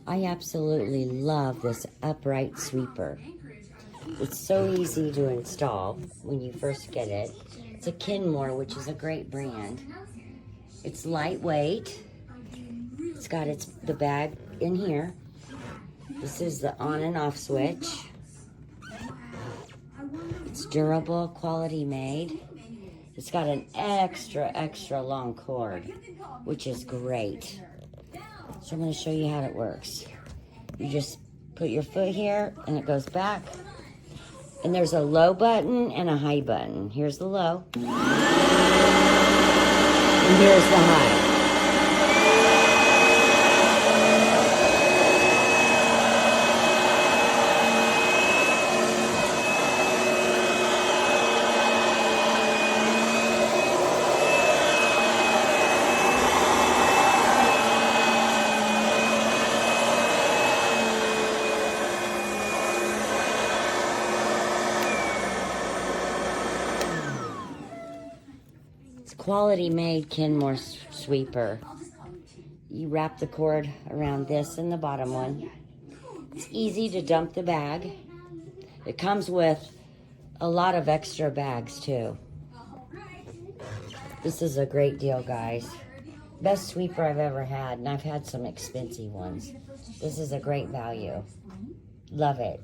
I absolutely love this upright sweeper. It's so easy to install when you first get it. It's a Kenmore, which is a great brand. It's lightweight. It's got the bag in here. This is the on and off switch. It's durable, quality made. It's got an extra long cord, which is great. So I'm going to show you how it works. You just put your foot here and it goes back. And there's a low button and a high button. Here's the low. And here's the high. Quality made Kenmore sweeper. You wrap the cord around this and the bottom one. It's easy to dump the bag. It comes with a lot of extra bags too. This is a great deal, guys. Best sweeper I've ever had, and I've had some expensive ones. This is a great value. Love it.